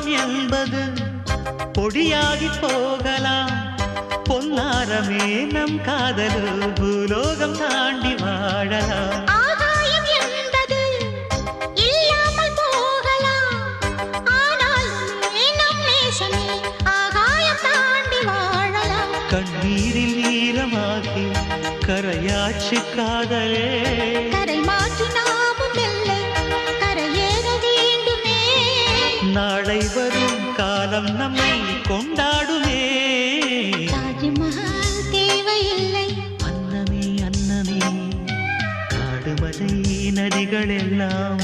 பூலோகம் என்பது பொடியாகி போகலாம். பொன்னாரமே நம் காதலு பூலோகம் தாண்டி வாழலாம். ஆகாயம் என்பது இல்லாமல் போகலாம். ஆனால் நம் நேசமே ஆகாயம் தாண்டி வாழலாம். கண்ணீரில் ஈரமாகி கரையாட்சி காதலே, கரை மாற்றி நாமும் வெல்லை கரையேற வேண்டுமே. நாளை வரும் காலம் நம்மை கொண்டாடுமே. தாஜ்மஹால் தேவையில்லை அன்னமே அன்னமே, காடுமலை நதிகள் எல்லாம்